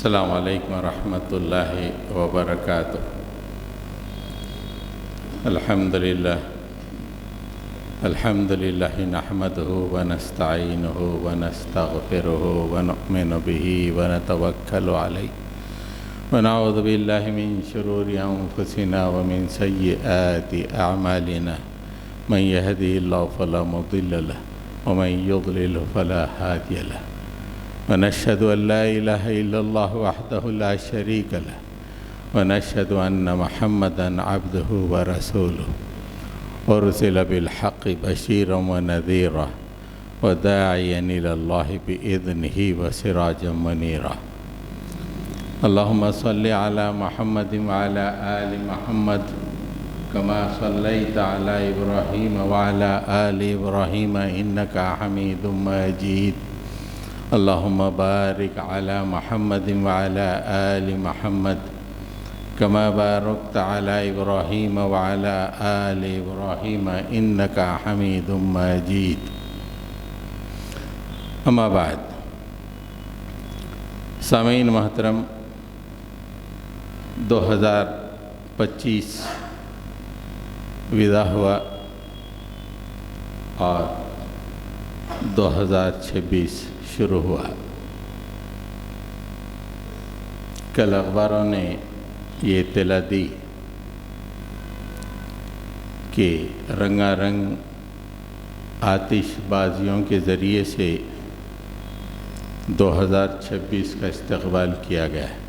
السلام علیکم ورحمۃ اللہ وبرکاتہ۔ الحمد للہ نحمدہ ونستعینہ ونستغفرہ ونؤمن بہ ونتوکل علیہ ونعوذ باللہ من شرور انفسنا ومن سیئات اعمالنا من یہدہ اللہ فلا مضل لہ ومن یضلل فلا ہادی لہ ونشهد أن لا إله إلا الله وحده لا شريك له ونشهد أن محمدًا عبده ورسوله أرسل بالحق بشيرا ونذيرا وداعيا إلى الله بإذنه وسراجا منيرا اللهم صل على محمد وعلى آل محمد كما صليت على إبراهيم وعلى آل إبراهيم إنك حميد مجيد اللهم بارك على محمد وعلى آل محمد كما باركت على إبراهيم وعلى آل إبراهيم إنك حميد مجيد أما بعد سامعین محترم، 2025 ودا ہوا اور 2026 شروع ہوا۔ کل اخباروں نے یہ اطلاع دی کہ رنگا رنگ آتش بازیوں کے ذریعے سے 2026 کا استقبال کیا گیا ہے۔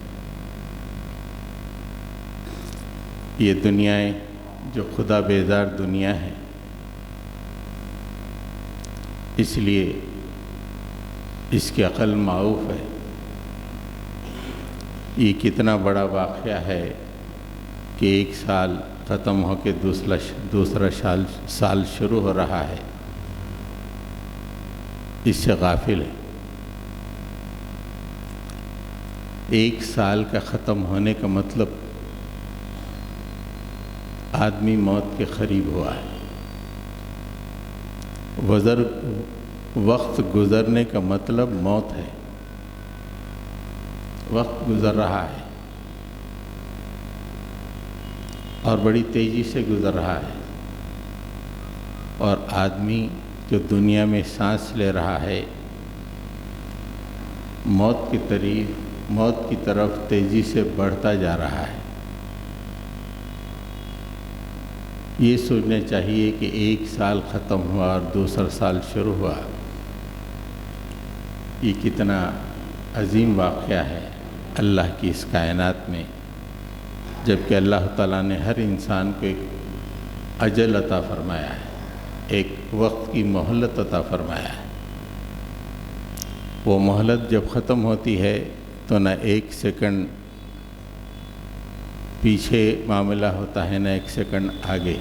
یہ دنیائیں جو خدا بیزار دنیا ہے، اس لیے اس کی عقل معروف ہے۔ یہ کتنا بڑا واقعہ ہے کہ ایک سال ختم ہو کے دوسرا سال شروع ہو رہا ہے، اس سے غافل ہے۔ ایک سال کا ختم ہونے کا مطلب آدمی موت کے قریب ہوا ہے۔ وقت گزرنے کا مطلب موت ہے۔ وقت گزر رہا ہے اور بڑی تیزی سے گزر رہا ہے، اور آدمی جو دنیا میں سانس لے رہا ہے موت کی طرف تیزی سے بڑھتا جا رہا ہے۔ یہ سوچنا چاہیے کہ ایک سال ختم ہوا اور دوسرا سال شروع ہوا۔ یہ کتنا عظیم واقعہ ہے اللہ کی اس کائنات میں، جبکہ اللہ تعالیٰ نے ہر انسان کو ایک اجل عطا فرمایا ہے، ایک وقت کی مہلت عطا فرمایا ہے۔ وہ مہلت جب ختم ہوتی ہے تو نہ ایک سیکنڈ پیچھے معاملہ ہوتا ہے، نہ ایک سیکنڈ آگے۔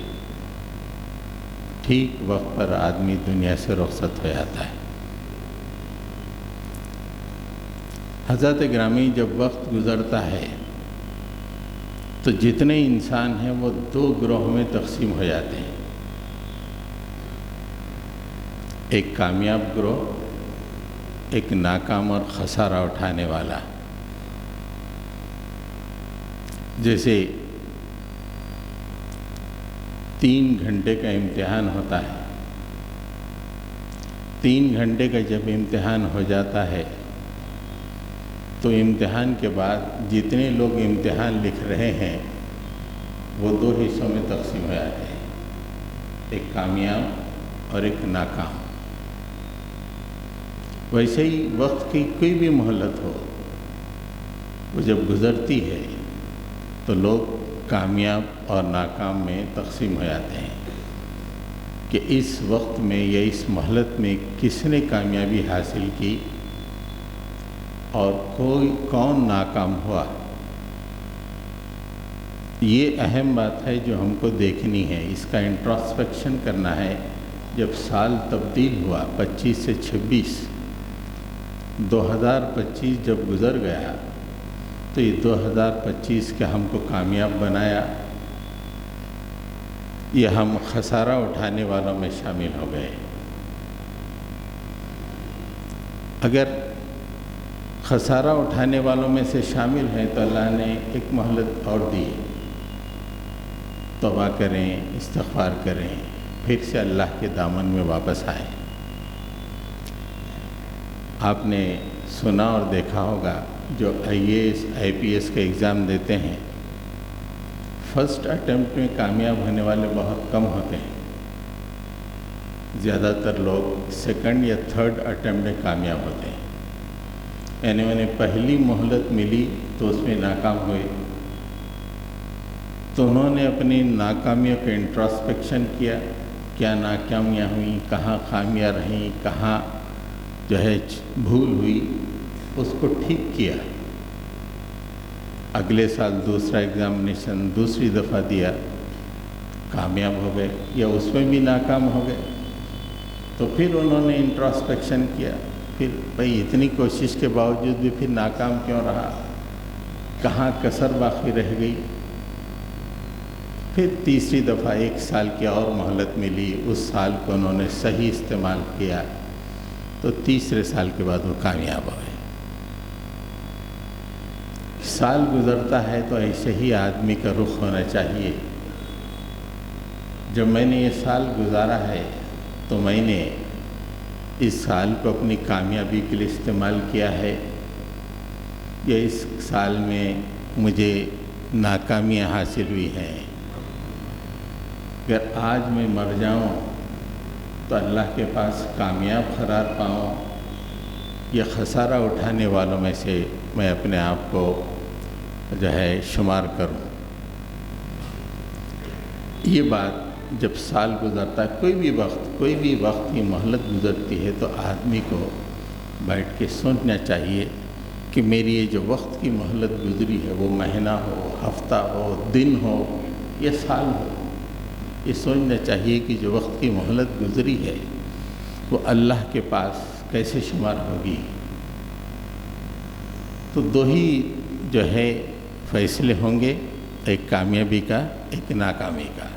ٹھیک وقت پر آدمی دنیا سے رخصت ہو جاتا ہے۔ حضرت گرامی، جب وقت گزرتا ہے تو جتنے انسان ہیں وہ 2 گروہ میں تقسیم ہو جاتے ہیں۔ ایک کامیاب گروہ، ایک ناکام اور خسارہ اٹھانے والا۔ جیسے 3 گھنٹے کا امتحان ہوتا ہے، 3 گھنٹے کا جب امتحان ہو جاتا ہے تو امتحان کے بعد جتنے لوگ امتحان لکھ رہے ہیں وہ 2 حصوں میں تقسیم ہو جاتے ہیں، ایک کامیاب اور ایک ناکام۔ ویسے ہی وقت کی کوئی بھی مہلت ہو، وہ جب گزرتی ہے تو لوگ کامیاب اور ناکام میں تقسیم ہو جاتے ہیں کہ اس وقت میں یا اس مہلت میں کس نے کامیابی حاصل کی اور کون ناکام ہوا۔ یہ اہم بات ہے جو ہم کو دیکھنی ہے، اس کا انٹراسپیکشن کرنا ہے۔ جب سال تبدیل ہوا 25 سے 26، 2025 جب گزر گیا تو یہ 2025 کا ہم کو کامیاب بنایا یا ہم خسارہ اٹھانے والوں میں شامل ہو گئے؟ اگر خسارہ اٹھانے والوں میں سے شامل ہیں تو اللہ نے ایک مہلت اور دی ہے، توبہ کریں، استغفار کریں، پھر سے اللہ کے دامن میں واپس آئیں۔ آپ نے سنا اور دیکھا ہوگا جو IAS IPS کا ایگزام دیتے ہیں، فرسٹ اٹیمپٹ میں کامیاب ہونے والے بہت کم ہوتے ہیں، زیادہ تر لوگ سیکنڈ یا تھرڈ اٹیمپٹ میں کامیاب ہوتے ہیں۔ یعنی انہیں پہلی مہلت ملی تو اس میں ناکام ہوئے، تو انہوں نے اپنی ناکامیوں کا انٹراسپیکشن کیا، کیا ناکامیاں ہوئیں، کہاں خامیاں رہیں، کہاں جو ہے بھول ہوئی، اس کو ٹھیک کیا۔ اگلے سال دوسرا ایگزامینیشن دوسری دفعہ دیا، کامیاب ہو گئے، یا اس میں بھی ناکام ہو گئے، تو پھر انہوں نے انٹراسپیکشن کیا، پھر بھئی اتنی کوشش کے باوجود بھی پھر ناکام کیوں رہا، کہاں کسر باقی رہ گئی۔ پھر تیسری دفعہ 1 سال کی اور مہلت ملی، اس سال کو انہوں نے صحیح استعمال کیا، تو تیسرے سال کے بعد وہ کامیاب ہوئے۔ سال گزرتا ہے تو ایسے ہی آدمی کا رخ ہونا چاہیے۔ جب میں نے یہ سال گزارا ہے تو میں نے اس سال کو اپنی کامیابی کے لیے استعمال کیا ہے، یا اس سال میں مجھے ناکامیاں حاصل ہوئی ہیں۔ اگر آج میں مر جاؤں تو اللہ کے پاس کامیاب قرار پاؤں، یا خسارہ اٹھانے والوں میں سے میں اپنے آپ کو جو ہے شمار کروں۔ یہ بات جب سال گزرتا ہے، کوئی بھی وقت کی مہلت گزرتی ہے تو آدمی کو بیٹھ کے سوچنا چاہیے کہ میری یہ جو وقت کی مہلت گزری ہے، وہ مہینہ ہو، ہفتہ ہو، دن ہو یا سال ہو، یہ سوچنا چاہیے کہ جو وقت کی مہلت گزری ہے وہ اللہ کے پاس کیسے شمار ہوگی۔ تو 2 ہی جو ہے فیصلے ہوں گے، ایک کامیابی کا، ایک ناکامی کا۔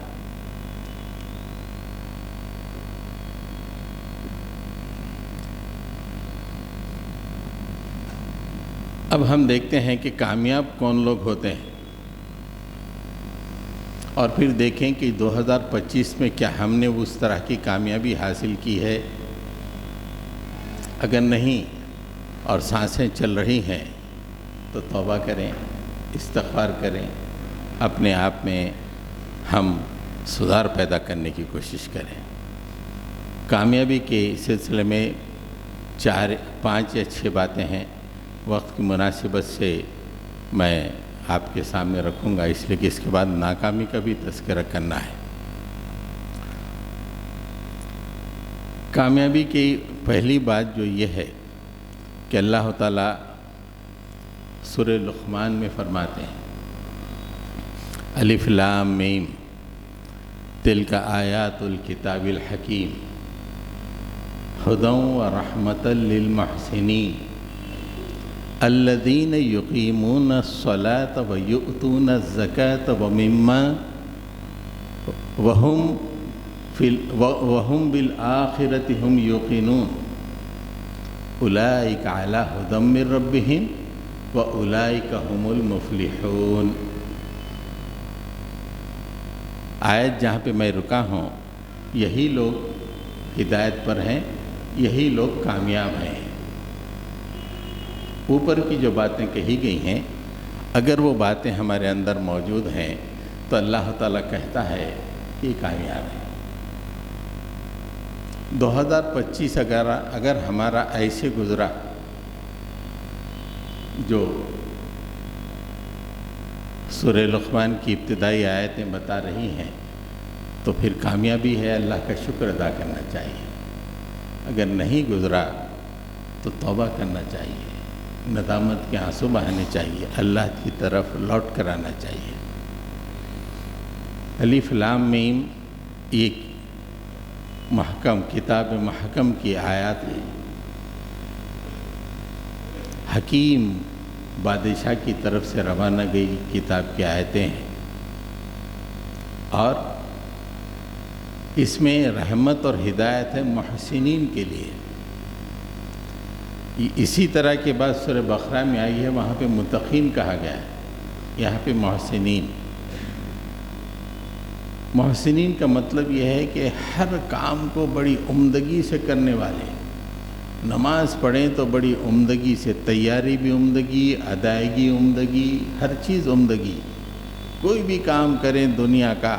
اب ہم دیکھتے ہیں کہ کامیاب کون لوگ ہوتے ہیں، اور پھر دیکھیں کہ 2025 میں کیا ہم نے اس طرح کی کامیابی حاصل کی ہے۔ اگر نہیں اور سانسیں چل رہی ہیں تو توبہ کریں، استغفار کریں، اپنے آپ میں ہم سدھار پیدا کرنے کی کوشش کریں۔ کامیابی کے سلسلے میں 4، 5 یا 6 باتیں ہیں، وقت کی مناسبت سے میں آپ کے سامنے رکھوں گا، اس لیے کہ اس کے بعد ناکامی کا بھی تذکرہ کرنا ہے۔ کامیابی کی پہلی بات جو یہ ہے کہ اللہ تعالیٰ سورہ لقمان میں فرماتے ہیں، الف لام میم تلک آیات الکتاب الحکیم ہدی ورحمۃ للمحسنین الذین یقیمون الصلاۃ ویؤتون الزکاۃ وہم بالآخرۃ ہم یوقنون اولئک علی ھدی من ربہم واولئک هم المفلحون۔ آیت جہاں پہ میں رکا ہوں، یہی لوگ ہدایت پر ہیں، یہی لوگ کامیاب ہیں۔ اوپر کی جو باتیں کہی گئی ہیں، اگر وہ باتیں ہمارے اندر موجود ہیں تو اللہ تعالیٰ کہتا ہے کہ کامیاب ہے۔ 2025 اگر ہمارا ایسے گزرا جو سورہ لقمان کی ابتدائی آیتیں بتا رہی ہیں، تو پھر کامیابی ہے، اللہ کا شکر ادا کرنا چاہیے۔ اگر نہیں گزرا تو توبہ کرنا چاہیے، ندامت کے آنسو بہانے چاہیے، اللہ کی طرف لوٹ کر آنا چاہیے۔ الف لام میم ایک محکم کتاب محکم کی آیات ہیں، حکیم بادشاہ کی طرف سے روانہ گئی کتاب کی آیتیں ہیں، اور اس میں رحمت اور ہدایت ہے محسنین کے لیے۔ اسی طرح کے بعد سورہ بقرہ میں آئی ہے، وہاں پہ متقین کہا گیا ہے، یہاں پہ محسنین۔ محسنین کا مطلب یہ ہے کہ ہر کام کو بڑی عمدگی سے کرنے والے۔ نماز پڑھیں تو بڑی عمدگی سے، تیاری بھی عمدگی، ادائیگی عمدگی، ہر چیز عمدگی۔ کوئی بھی کام کریں دنیا کا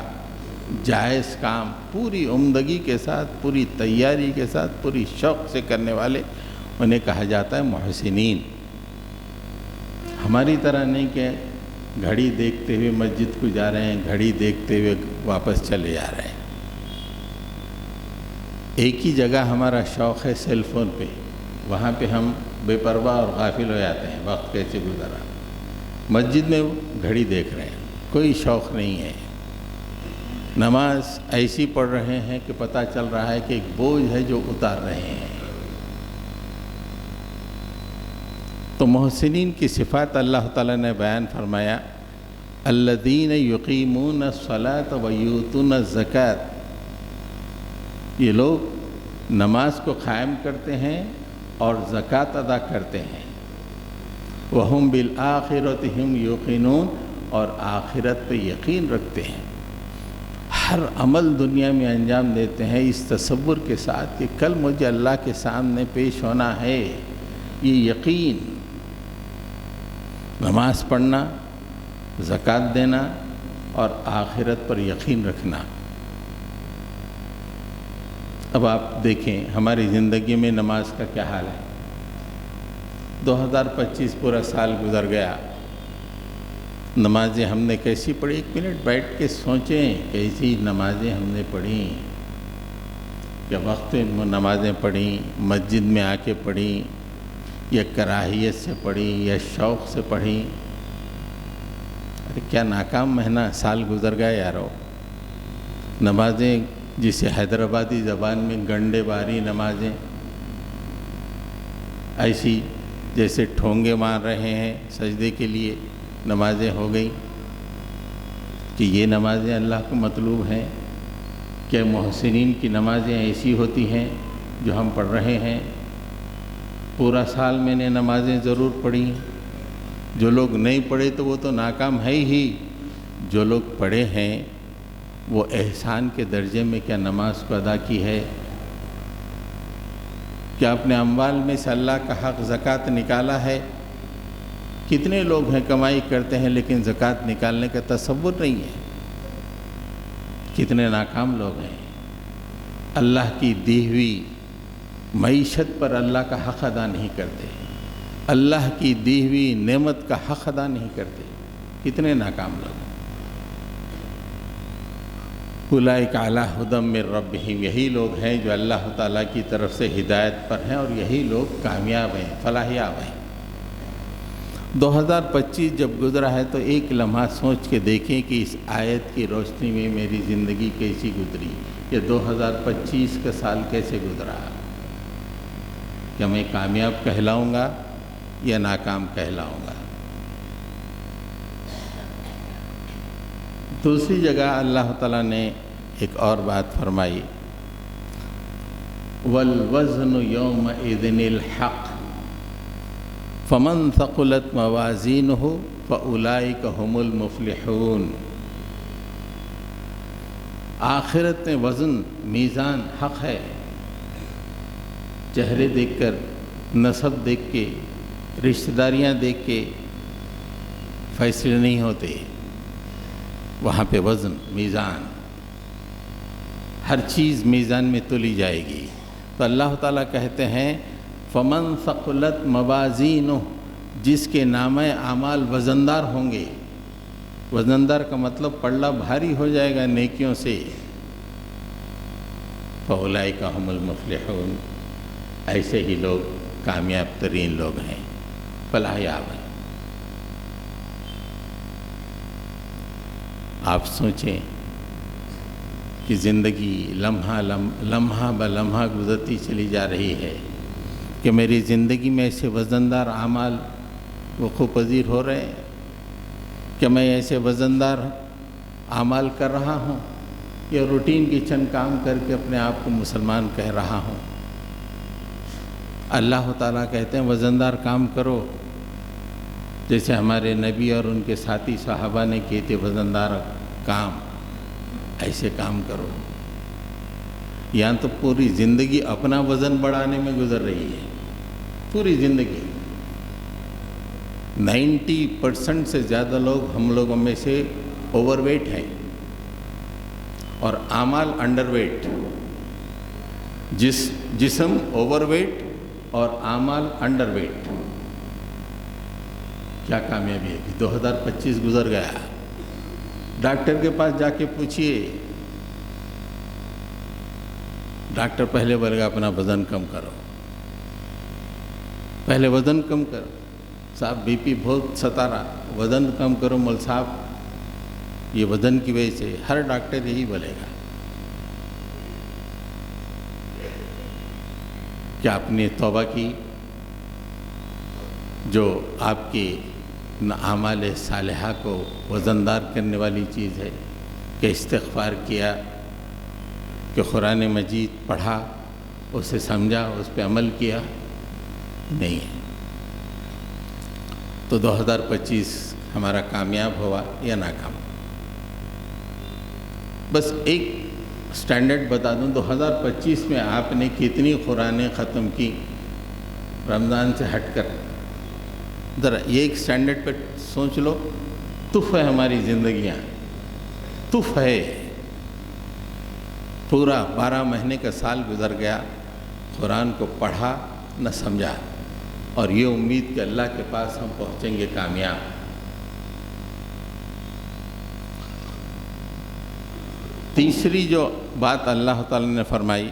جائز کام پوری عمدگی کے ساتھ، پوری تیاری کے ساتھ، پوری شوق سے کرنے والے، انہیں کہا جاتا ہے محسنین۔ ہماری طرح نہیں کہ گھڑی دیکھتے ہوئے مسجد کو جا رہے ہیں، گھڑی دیکھتے ہوئے واپس چلے جا رہے ہیں۔ ایک ہی جگہ ہمارا شوق ہے سیل فون پہ، وہاں پہ ہم بے پرواہ اور غافل ہو جاتے ہیں، وقت کیسے گزرا۔ مسجد میں گھڑی دیکھ رہے ہیں، کوئی شوق نہیں ہے۔ نماز ایسی پڑھ رہے ہیں کہ پتہ چل رہا ہے کہ ایک بوجھ ہے جو اتار رہے ہیں۔ تو محسنین کی صفات اللہ تعالیٰ نے بیان فرمایا، الذین یقیمون الصلاۃ ویؤتون الزکوٰۃ، یہ لوگ نماز کو قائم کرتے ہیں اور زکوٰۃ ادا کرتے ہیں۔ وہم بالآخرۃ ہم یوقنون، اور آخرت پہ یقین رکھتے ہیں۔ ہر عمل دنیا میں انجام دیتے ہیں اس تصور کے ساتھ کہ کل مجھے اللہ کے سامنے پیش ہونا ہے، یہ یقین۔ نماز پڑھنا، زکوٰۃ دینا اور آخرت پر یقین رکھنا۔ اب آپ دیکھیں ہماری زندگی میں نماز کا کیا حال ہے۔ 2025 پورا سال گزر گیا، نمازیں ہم نے کیسی پڑھی؟ ایک منٹ بیٹھ کے سوچیں کیسی نمازیں ہم نے پڑھیں، یا وقت میں نمازیں پڑھیں، مسجد میں آ کے پڑھیں، یا کراہیت سے پڑھیں، یا شوق سے پڑھیں۔ ارے کیا ناکام مہینہ سال گزر گیا یارو۔ نمازیں جسے حیدرآبادی زبان میں گنڈے باری نمازیں، ایسی جیسے ٹھونگے مار رہے ہیں سجدے کے لیے نمازیں ہو گئی۔ کہ یہ نمازیں اللہ کو مطلوب ہیں؟ کیا محسنین کی نمازیں ایسی ہوتی ہیں جو ہم پڑھ رہے ہیں؟ پورا سال میں نے نمازیں ضرور پڑھی، جو لوگ نہیں پڑھے تو وہ تو ناکام ہے ہی، جو لوگ پڑھے ہیں وہ احسان کے درجے میں کیا نماز کو ادا کی ہے؟ کیا اپنے اموال میں سے اللہ کا حق زکوٰۃ نکالا ہے؟ کتنے لوگ ہیں کمائی کرتے ہیں لیکن زکوٰۃ نکالنے کا تصور نہیں ہے۔ کتنے ناکام لوگ ہیں، اللہ کی دی ہوئی معیشت پر اللہ کا حق ادا نہیں کرتے، اللہ کی دی ہوئی نعمت کا حق ادا نہیں کرتے۔ کتنے ناکام لوگ ہیں۔ اولئک علی ھدی من ربہم، یہی لوگ ہیں جو اللہ تعالیٰ کی طرف سے ہدایت پر ہیں، اور یہی لوگ کامیاب ہیں، فلاح یاب ہیں۔ 2025 جب گزرا ہے تو ایک لمحہ سوچ کے دیکھیں کہ اس آیت کی روشنی میں میری زندگی کیسی گزری، یا 2025 کا سال کیسے گزرا۔ کیا میں کامیاب کہلاؤں گا یا ناکام کہلاؤں گا؟ دوسری جگہ اللہ تعالیٰ نے ایک اور بات فرمائی، وَالْوَزْنُ يَوْمَئِذٍ الْحَقُّ فَمَنْ ثَقُلَتْ مَوَازِينُهُ فَأُولَئِكَ هُمُ الْمُفْلِحُونَ۔ آخرت میں وزن، میزان حق ہے۔ چہرے دیکھ کر، نسب دیکھ کے، رشتہ داریاں دیکھ کے فیصلے نہیں ہوتے۔ وہاں پہ وزن، میزان، ہر چیز میزان میں تولی جائے گی۔ تو اللہ تعالیٰ کہتے ہیں فمن ثقلت موازینہ، جس کے نامہ اعمال وزندار ہوں گے۔ وزندار کا مطلب پلڑا بھاری ہو جائے گا نیکیوں سے۔ فاولئک ھم المفلحون، ایسے ہی لوگ کامیاب ترین لوگ ہیں، فلاح یاب ہیں۔ آپ سوچیں کہ زندگی لمحہ بلمحہ گزرتی چلی جا رہی ہے، کہ میری زندگی میں ایسے وزندار اعمال وقوع پذیر ہو رہے ہیں، کہ میں ایسے وزندار اعمال کر رہا ہوں، یا روٹین کی چند کام کر کے اپنے آپ کو مسلمان کہہ رہا ہوں۔ اللہ تعالیٰ کہتے ہیں وزندار کام کرو، جیسے ہمارے نبی اور ان کے ساتھی صحابہ نے کیے تھے وزندار کام، ایسے کام کرو۔ یہاں تو پوری زندگی اپنا وزن بڑھانے میں گزر رہی ہے، پوری زندگی۔ 90% سے زیادہ لوگ ہم لوگوں میں سے اوور ویٹ ہیں اور اعمال انڈر ویٹ، جسم اوور ویٹ اور اعمال انڈر ویٹ۔ کیا کامیابی ہے کہ 2025 گزر گیا۔ ڈاکٹر کے پاس جا کے پوچھئے، ڈاکٹر پہلے بولے گا اپنا وزن کم کرو، پہلے وزن کم کرو، صاحب بی پی بہت ستا رہا، وزن کم کرو مول صاحب، یہ وزن کی وجہ سے۔ ہر ڈاکٹر یہی بولے گا۔ کیا آپ نے توبہ کی؟ جو آپ کے اعمال صالحہ کو وزندار کرنے والی چیز ہے، کہ استغفار کیا، کہ قرآن مجید پڑھا، اسے سمجھا، اس پہ عمل کیا؟ نہیں ہے۔ تو 2025 ہمارا کامیاب ہوا یا ناکام؟ بس ایک سٹینڈرڈ بتا دوں، 2025 میں آپ نے کتنی قرآنیں ختم کی رمضان سے ہٹ کر؟ ذرا یہ ایک سٹینڈرڈ پہ سوچ لو۔ تف ہے ہماری زندگیاں، تف ہے۔ پورا 12 مہینے کا سال گزر گیا، قرآن کو پڑھا نہ سمجھا، اور یہ امید کہ اللہ کے پاس ہم پہنچیں گے کامیاب۔ تیسری جو بات اللہ تعالیٰ نے فرمائی،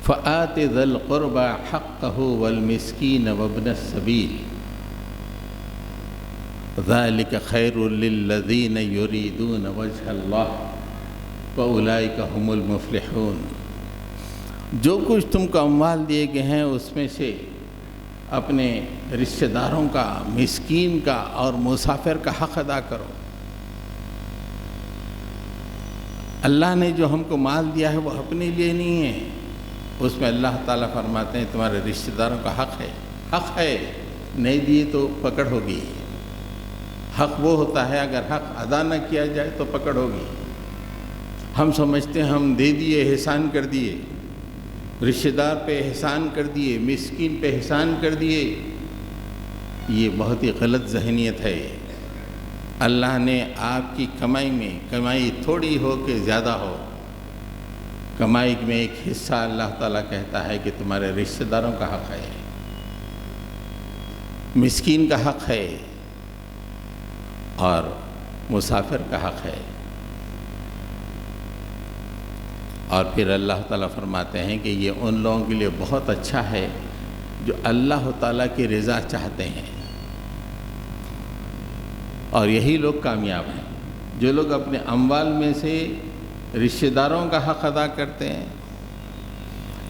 فآت ذی القربى حقہ والمسکین وابن السبیل ذلک خیر للذین یریدون وجہ اللہ وأولئک هم المفلحون۔ جو کچھ تم کو اموال دیے گئے ہیں اس میں سے اپنے رشتہ داروں کا، مسکین کا اور مسافر کا حق ادا کرو۔ اللہ نے جو ہم کو مال دیا ہے وہ اپنے لیے نہیں ہے، اس میں اللہ تعالیٰ فرماتے ہیں تمہارے رشتہ داروں کا حق ہے۔ حق ہے، نہیں دیے تو پکڑ ہوگی۔ حق وہ ہوتا ہے اگر حق ادا نہ کیا جائے تو پکڑ ہوگی۔ ہم سمجھتے ہیں ہم دے دیے، احسان کر دیے، رشتہ دار پہ احسان کر دیے، مسکین پہ احسان کر دیے، یہ بہت ہی غلط ذہنیت ہے۔ اللہ نے آپ کی کمائی میں، کمائی تھوڑی ہو کہ زیادہ ہو، کمائی میں ایک حصہ اللہ تعالیٰ کہتا ہے کہ تمہارے رشتہ داروں کا حق ہے، مسکین کا حق ہے اور مسافر کا حق ہے۔ اور پھر اللہ تعالیٰ فرماتے ہیں کہ یہ ان لوگوں کے لیے بہت اچھا ہے جو اللہ تعالیٰ کی رضا چاہتے ہیں، اور یہی لوگ کامیاب ہیں جو لوگ اپنے اموال میں سے رشتہ داروں کا حق ادا کرتے ہیں۔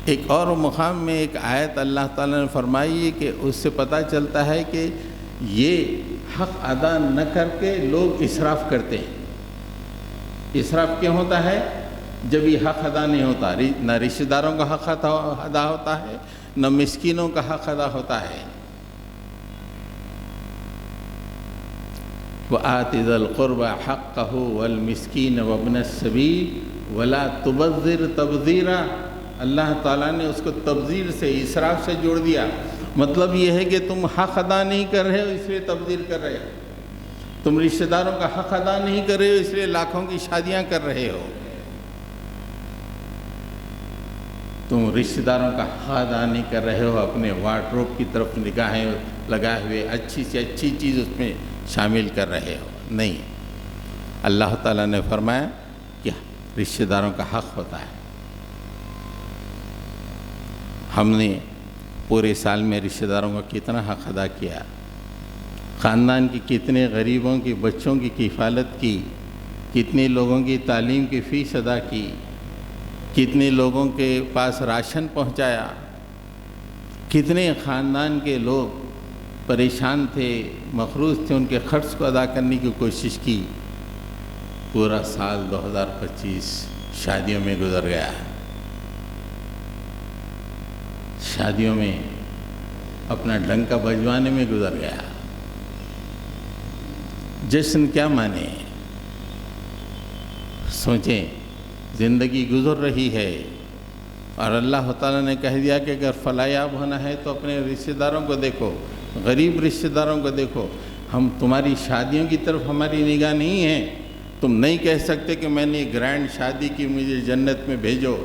ایک اور مقام میں ایک آیت اللہ تعالیٰ نے فرمائی ہے کہ اس سے پتہ چلتا ہے کہ یہ حق ادا نہ کر کے لوگ اسراف کرتے ہیں۔ اسراف کیوں ہوتا ہے؟ جب یہ حق ادا نہیں ہوتا، نہ رشتہ داروں کا حق ادا ہوتا ہے، نہ مسکینوں کا حق ادا ہوتا ہے۔ وآت ذی القربى حقہ والمسکین وابن السبیل ولا تبذر تبذیرا۔ اللہ تعالیٰ نے اس کو تبذیر سے، اسراف سے جوڑ دیا۔ مطلب یہ ہے کہ تم حق ادا نہیں کر رہے ہو اس لیے تبذیر کر رہے ہو، تم رشتہ داروں کا حق ادا نہیں کر رہے ہو اس لیے لاکھوں کی شادیاں کر رہے ہو، تم رشتہ داروں کا حق ادا نہیں کر رہے ہو، اپنے وارڈروب کی طرف نگاہیں لگائے ہوئے اچھی سے اچھی چیز اس میں شامل کر رہے ہو۔ نہیں، اللہ تعالیٰ نے فرمایا کہ رشتہ داروں کا حق ہوتا ہے۔ ہم نے پورے سال میں رشتہ داروں کا کتنا حق ادا کیا، خاندان کی کتنے غریبوں کے بچوں کی کفالت کی، کتنے لوگوں کی تعلیم کی فیس ادا کی، کتنے لوگوں کے پاس راشن پہنچایا، کتنے خاندان کے لوگ پریشان تھے، مقروض تھے، ان کے خرچ کو ادا کرنے کی کوشش کی۔ پورا سال 2025 شادیوں میں گزر گیا۔ شادیوں میں اپنا ڈنکا بجوانے میں گزر گیا۔ جشن کیا مانے؟ سوچیں، زندگی گزر رہی ہے اور اللہ تعالیٰ نے کہہ دیا کہ اگر فلاح ہونا ہے تو اپنے رشتہ داروں کو دیکھو، غریب رشتہ داروں کو دیکھو۔ ہم تمہاری شادیوں کی طرف ہماری نگاہ نہیں ہے۔ تم نہیں کہہ سکتے کہ میں نے گرینڈ شادی کی، مجھے جنت میں بھیجو،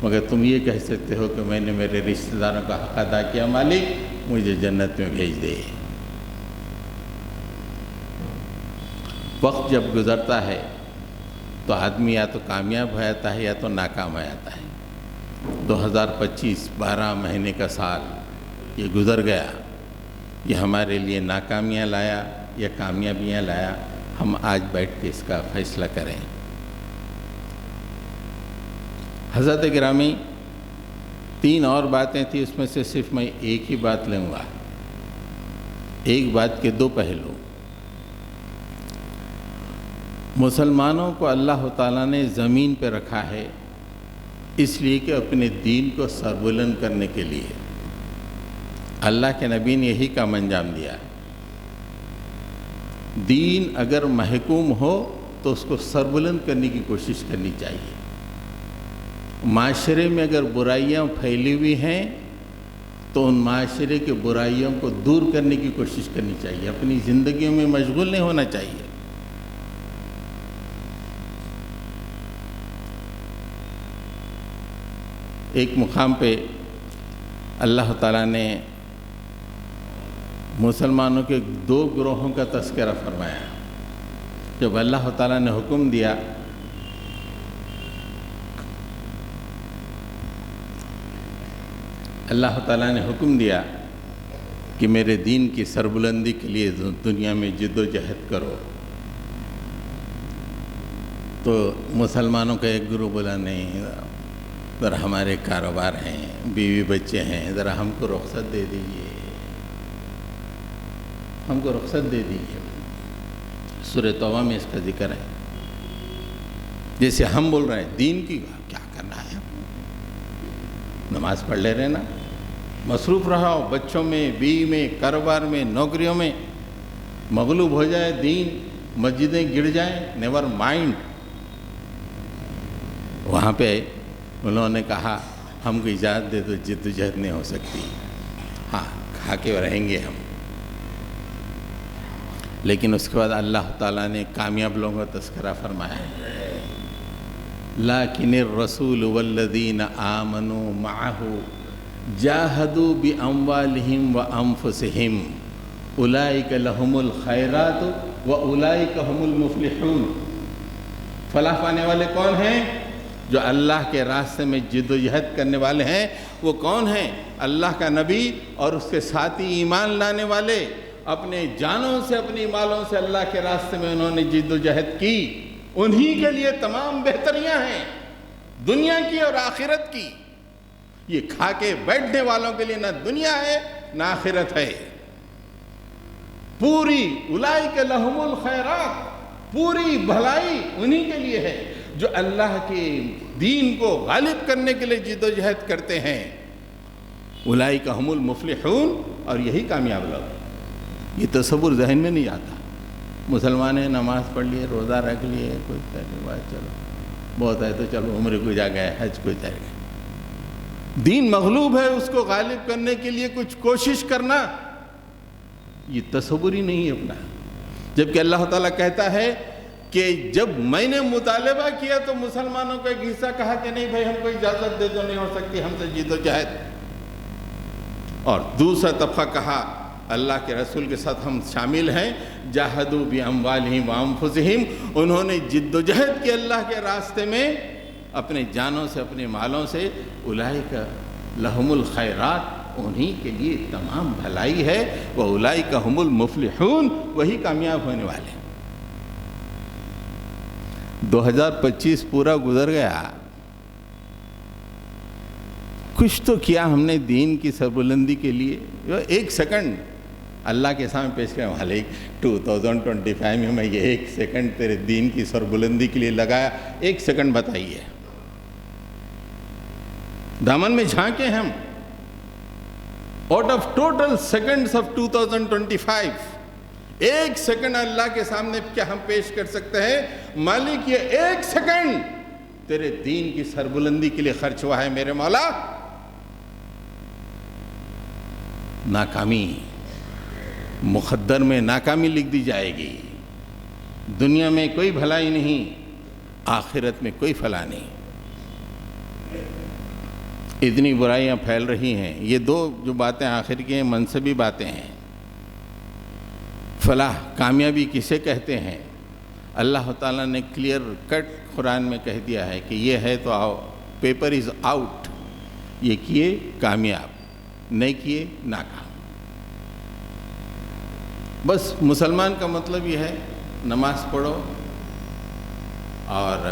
مگر تم یہ کہہ سکتے ہو کہ میں نے میرے رشتہ داروں کا حق ادا کیا، مالک مجھے جنت میں بھیج دے۔ وقت جب گزرتا ہے تو آدمی یا تو کامیاب ہو جاتا ہے یا تو ناکام ہو جاتا ہے۔ 2025 12 مہینے کا سال یہ گزر گیا، یہ ہمارے لیے ناکامیاں لایا یا کامیابیاں لایا؟ ہم آج بیٹھ کے اس کا فیصلہ کریں۔ حضرت گرامی، 3 اور باتیں تھیں، اس میں سے صرف میں ایک ہی بات لوں گا۔ ایک بات کے 2 پہلو۔ مسلمانوں کو اللہ تعالیٰ نے زمین پہ رکھا ہے اس لیے کہ اپنے دین کو سربلند کرنے کے لیے۔ اللہ کے نبی نے یہی کام انجام دیا۔ دین اگر محکوم ہو تو اس کو سربلند کرنے کی کوشش کرنی چاہیے۔ معاشرے میں اگر برائیاں پھیلی ہوئی ہیں تو ان معاشرے کے برائیوں کو دور کرنے کی کوشش کرنی چاہیے، اپنی زندگیوں میں مشغول نہیں ہونا چاہیے۔ ایک مقام پہ اللہ تعالیٰ نے مسلمانوں کے 2 گروہوں کا تذکرہ فرمایا۔ جب اللہ تعالیٰ نے حکم دیا کہ میرے دین کی سربلندی کے لیے دنیا میں جد و جہد کرو، تو مسلمانوں کا ایک گروہ بولا نہیں، ذرا ہمارے کاروبار ہیں، بیوی بچے ہیں، ذرا ہم کو رخصت دے دیجیے، ہم کو رخصت دے دیجیے۔ سورہ توبہ میں اس کا ذکر ہے۔ جیسے ہم بول رہے ہیں دین کی کیا کرنا ہے، نماز پڑھ لے رہے نا، مصروف رہو بچوں میں، بیوی میں، کاروبار میں، نوکریوں میں۔ مغلوب ہو جائے دین، مسجدیں گر جائیں، نیور مائنڈ۔ وہاں پہ انہوں نے کہا ہم کو اجازت دے دو، جد و جہد نہیں ہو سکتی، ہاں کھا کے رہیں گے ہم۔ لیکن اس کے بعد اللہ تعالیٰ نے کامیاب لوگوں کا تذکرہ فرمایا ہے۔ لیکن الرسول والذین آمنوا معہ جاہدوا باموالہم وانفسہم اولئک لہم الخیرات واولئک هم المفلحون۔ فلاح پانے والے کون ہیں؟ جو اللہ کے راستے میں جد و جہد کرنے والے ہیں۔ وہ کون ہیں؟ اللہ کا نبی اور اس کے ساتھی ایمان لانے والے، اپنے جانوں سے اپنی مالوں سے اللہ کے راستے میں انہوں نے جد و جہد کی۔ انہی کے لیے تمام بہتریاں ہیں، دنیا کی اور آخرت کی۔ یہ کھا کے بیٹھنے والوں کے لیے نہ دنیا ہے نہ آخرت ہے۔ پوری اولئک لہم الخیرات، پوری بھلائی انہی کے لیے ہے جو اللہ کے دین کو غالب کرنے کے لیے جد و جہد کرتے ہیں۔ اولئک هم المفلحون، اور یہی کامیاب لوگ۔ یہ تصور ذہن میں نہیں آتا۔ مسلمان ہیں، نماز پڑھ لیے، روزہ رکھ لیے، کوئی کرنے بعد چلو بہت ہے تو چلو عمرے کو جا گئے، حج کو جا گئے۔ دین مغلوب ہے، اس کو غالب کرنے کے لیے کچھ کوشش کرنا، یہ تصور ہی نہیں ہے اپنا۔ جبکہ اللہ تعالیٰ کہتا ہے کہ جب میں نے مطالبہ کیا تو مسلمانوں کا ایک حصہ کہا کہ نہیں بھائی ہم کو اجازت دے دو، نہیں ہو سکتی ہم سے جد و جہد، اور دوسرا طبقہ کہا اللہ کے رسول کے ساتھ ہم شامل ہیں، جاہدوا باموالہم وانفسہم، انہوں نے جد و جہد کی اللہ کے راستے میں اپنے جانوں سے اپنے مالوں سے۔ اولئک لہم الخیرات، انہی کے لیے تمام بھلائی ہے، واولئک هم المفلحون، وہی کامیاب ہونے والے۔ 2025 پورا گزر گیا، کچھ تو کیا ہم نے دین کی سربلندی کے لیے؟ ایک سیکنڈ اللہ کے سامنے پیش کریں، مالک 2025 میں میں یہ 1 سیکنڈ تیرے دین کی سربلندی کے لیے لگایا، 1 سیکنڈ بتائیے۔ دامن میں جھانکیں ہم، out of total seconds of 2025 ایک سیکنڈ اللہ کے سامنے کیا ہم پیش کر سکتے ہیں؟ مالک یہ ایک سیکنڈ تیرے دین کی سربلندی کے لیے خرچ ہوا ہے میرے مولا. ناکامی مقدر میں ناکامی لکھ دی جائے گی. دنیا میں کوئی بھلائی نہیں، آخرت میں کوئی فلاح نہیں. اتنی برائیاں پھیل رہی ہیں. یہ دو جو باتیں آخر کی ہیں منصبی باتیں ہیں. فلاح کامیابی کسے کہتے ہیں؟ اللہ تعالیٰ نے کلیئر کٹ قرآن میں کہہ دیا ہے کہ یہ ہے تو آؤ، پیپر از آؤٹ. یہ کیے کامیاب، نہیں کیے ناکام. بس مسلمان کا مطلب یہ ہے نماز پڑھو اور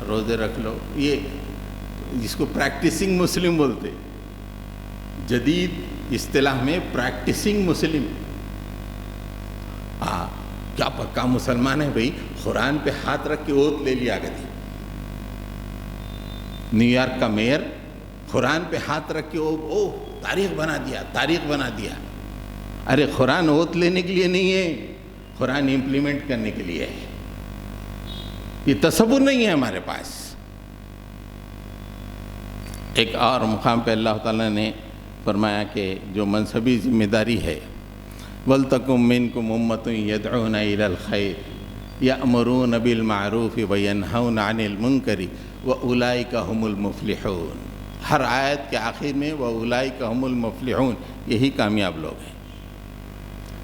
روزے رکھ لو. یہ جس کو پریکٹسنگ مسلم بولتے، جدید اصطلاح میں پریکٹسنگ مسلم. کیا پکا مسلمان ہے بھئی، قرآن پہ ہاتھ رکھ کے اوت لے لیا کرتی. نیو یارک کا میئر قرآن پہ ہاتھ رکھ کے تاریخ بنا دیا، تاریخ بنا دیا. ارے قرآن اوت لینے کے لیے نہیں ہے، قرآن امپلیمنٹ کرنے کے لیے ہے. یہ تصور نہیں ہے ہمارے پاس. ایک اور مقام پہ اللہ تعالیٰ نے فرمایا کہ جو منصبی ذمہ داری ہے، وَلْتَكُمْ مِنْكُمْ أُمَّةٌ يَدْعُونَ إِلَى الْخَيْرِ يَأْمُرُونَ بِالْمَعْرُوفِ وَيَنْهَوْنَ عَنِ الْمُنْكَرِ وَأُولَئِكَ هُمُ الْمُفْلِحُونَ. ہر آیت کے آخر میں وَأُولَئِكَ هُمُ الْمُفْلِحُونَ، یہی کامیاب لوگ ہیں.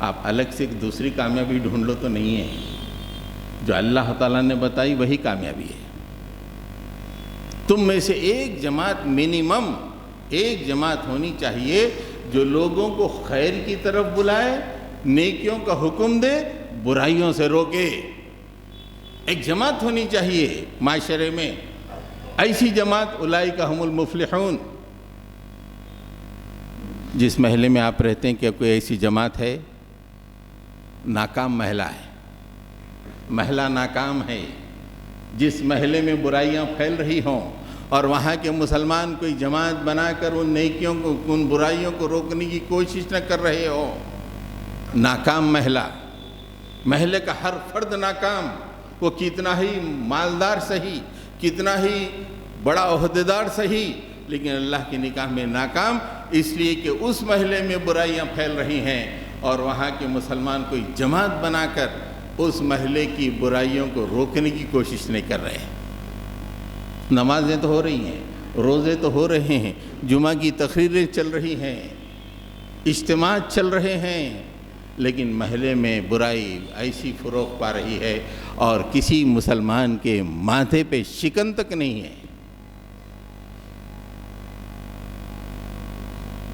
آپ الگ سے ایک دوسری کامیابی ڈھونڈ لو تو نہیں ہے. جو اللہ تعالیٰ نے بتائی وہی کامیابی ہے. تم میں سے ایک جماعت، منیمم ایک جماعت ہونی چاہیے جو لوگوں کو خیر کی طرف بلائے، نیکیوں کا حکم دے، برائیوں سے روکے. ایک جماعت ہونی چاہیے معاشرے میں. ایسی جماعت اولئک هم المفلحون. جس محلے میں آپ رہتے ہیں کیا کوئی ایسی جماعت ہے؟ ناکام محلہ ہے. محلہ ناکام ہے. جس محلے میں برائیاں پھیل رہی ہوں اور وہاں کے مسلمان کوئی جماعت بنا کر ان نیکیوں کو، ان برائیوں کو روکنے کی کوشش نہ کر رہے ہو، ناکام محلہ. محلے کا ہر فرد ناکام، وہ کتنا ہی مالدار صحیح، کتنا ہی بڑا عہدیدار صحیح، لیکن اللہ کی نگاہ میں ناکام. اس لیے کہ اس محلے میں برائیاں پھیل رہی ہیں اور وہاں کے مسلمان کوئی جماعت بنا کر اس محلے کی برائیوں کو روکنے کی کوشش نہیں کر رہے ہیں. نمازیں تو ہو رہی ہیں، روزے تو ہو رہے ہیں، جمعہ کی تقریریں چل رہی ہیں، اجتماعات چل رہے ہیں، لیکن محلے میں برائی ایسی فروغ پا رہی ہے اور کسی مسلمان کے ماتھے پہ شکن تک نہیں ہے.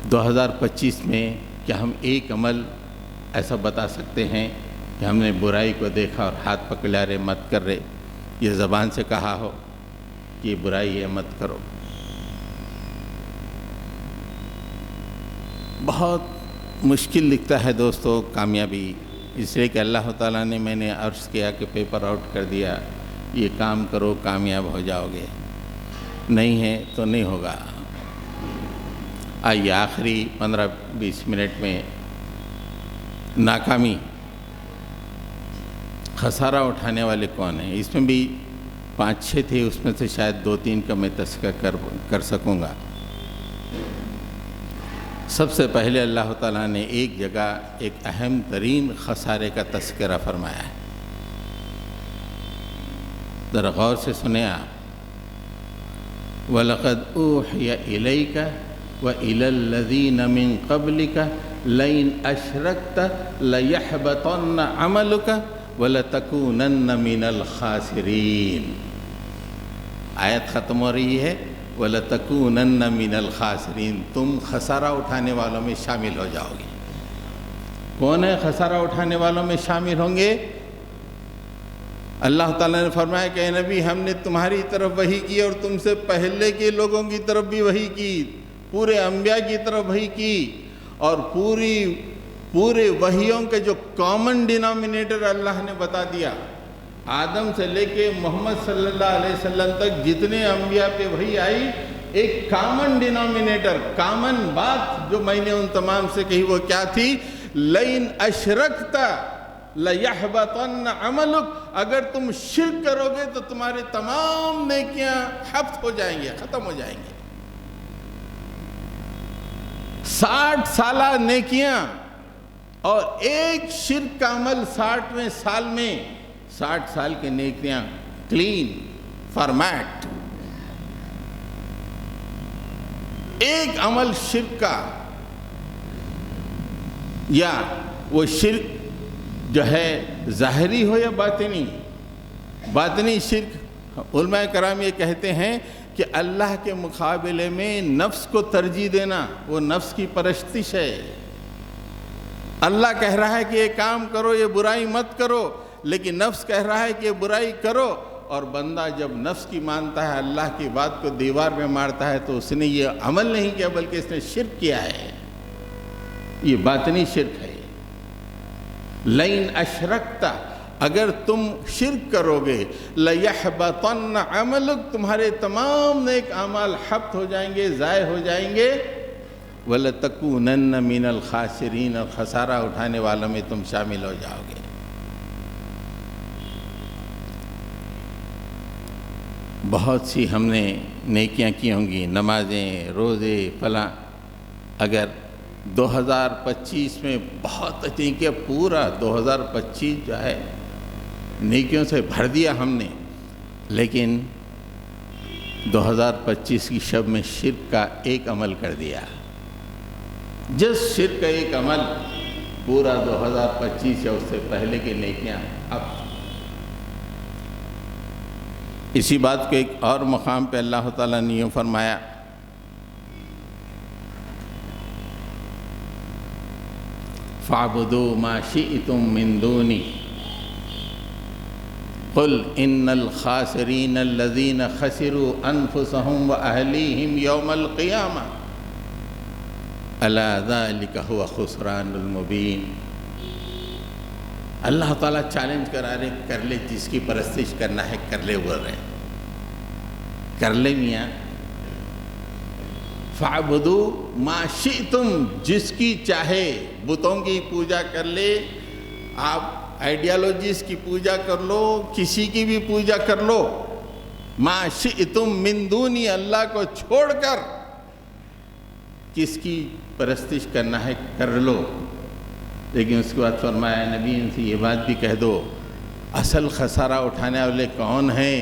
2025 میں کیا ہم ایک عمل ایسا بتا سکتے ہیں کہ ہم نے برائی کو دیکھا اور ہاتھ پکڑا رہے مت کر رہے، یہ زبان سے کہا ہو کہ یہ برائی ہے مت کرو؟ بہت مشکل لکھتا ہے دوستو کامیابی. اس لیے کہ اللہ تعالیٰ نے، میں نے عرض کیا کہ پیپر آؤٹ کر دیا، یہ کام کرو کامیاب ہو جاؤ گے. نہیں ہے تو نہیں ہوگا. آئیے آخری 15-20 منٹ میں ناکامی، خسارہ اٹھانے والے کون ہیں؟ اس میں بھی 5-6 تھے، اس میں سے شاید 2-3 کا میں تذکرہ کر سکوں گا. سب سے پہلے اللہ تعالیٰ نے ایک جگہ ایک اہم ترین خسارے کا تذکرہ فرمایا ہے. ذرا غور سے سنیں آپ. وَلَقَدْ أُوحِيَ إِلَيْكَ وَإِلَى الَّذِينَ مِن قَبْلِكَ لَئِنْ أَشْرَكْتَ لَيَحْبَطَنَّ عَمَلُكَ وَلَتَكُونَنَّ مِنَ الْخَاسِرِينَ. آیت ختم ہو رہی ہے وَلَتَكُونَنَّ مِنَ الْخَاسِرِينَ. تم خسارہ اٹھانے والوں میں شامل ہو جاؤ گے. کون ہے خسارہ اٹھانے والوں میں شامل ہوں گے؟ اللہ تعالیٰ نے فرمایا کہ اے نبی، ہم نے تمہاری طرف وحی کی اور تم سے پہلے کے لوگوں کی طرف بھی وحی کی، پورے انبیاء کی طرف وحی کی، اور پورے وحیوں کے جو کامن ڈینامینیٹر اللہ نے بتا دیا. آدم سے لے کے محمد صلی اللہ علیہ وسلم تک جتنے انبیاء پہ وحی آئی، ایک کامن ڈینامینیٹر، کامن بات جو میں نے ان تمام سے کہی وہ کیا تھی؟ لَإِنْ أَشْرَكْتَ لَيَحْبَطَنَّ عَمَلُكَ، اگر تم شرک کرو گے تو تمہارے تمام نیکیاں حبط ہو جائیں گے، ختم ہو جائیں گے۔ 60 سالہ نیکیاں اور ایک شرک کا عمل 60ویں سال میں، 60 سال کے نیکیاں کلین فارمیٹ، ایک عمل شرک کا، یا وہ شرک جو ہے ظاہری ہو یا باطنی۔ باطنی شرک علماء کرام یہ کہتے ہیں کہ اللہ کے مقابلے میں نفس کو ترجیح دینا، وہ نفس کی پرستش ہے۔ اللہ کہہ رہا ہے کہ یہ کام کرو، یہ برائی مت کرو، لیکن نفس کہہ رہا ہے کہ یہ برائی کرو، اور بندہ جب نفس کی مانتا ہے، اللہ کی بات کو دیوار میں مارتا ہے، تو اس نے یہ عمل نہیں کیا بلکہ اس نے شرک کیا ہے۔ یہ باطنی شرک ہے۔ لَإِنْ أَشْرَكْتَ، اگر تم شرک کرو گے، لَيَحْبَطَنَّ عَمَلُكَ، تمہارے تمام نیک اعمال حبط ہو جائیں گے، ضائع ہو جائیں گے، وَلَتَكُونَنَّ مِنَ الْخَاسِرِينَ، اور خسارہ اٹھانے والوں میں تم شامل ہو جاؤ گے۔ بہت سی ہم نے نیکیاں کی ہوں گی، نمازیں، روزے، فلاں، اگر 2025 میں بہت اچھی کہ پورا 2025 جو ہے نیکیوں سے بھر دیا ہم نے، لیکن 2025 کی شب میں شرک کا ایک عمل کر دیا۔ جس شرک کا ایک عمل پورا 2025 یا اس سے پہلے کی نیکیاں اب۔ اسی بات کو ایک اور مقام پہ اللہ تعالیٰ نے یوں فرمایا، فَاعْبُدُوا مَا شِئْتُم مِّن دُونِي قُلْ إِنَّ الْخَاسِرِينَ الَّذِينَ خَسِرُوا أَنفُسَهُمْ وَأَهْلِيهِمْ يَوْمَ الْقِيَامَةِ أَلَا ذَلِكَ هُوَ خُسْرَانُ الْمُبِينُ۔ اللہ تعالیٰ چیلنج کرا رہے، کر لے، جس کی پرستش کرنا ہے کر لے، بول رہے کر لے میاں۔ فَاعْبُدُوا مَا شِئْتُم، جس کی چاہے، بتوں کی پوجا کر لے، آپ آئیڈیالوجیز کی پوجا کر لو، کسی کی بھی پوجا کر لو، مَا شِئْتُم مِّن دُونِي، اللہ کو چھوڑ کر کس کی پرستش کرنا ہے کر لو۔ لیکن اس کے بعد فرمایا نبی ان سے یہ بات بھی کہہ دو، اصل خسارہ اٹھانے والے کون ہیں؟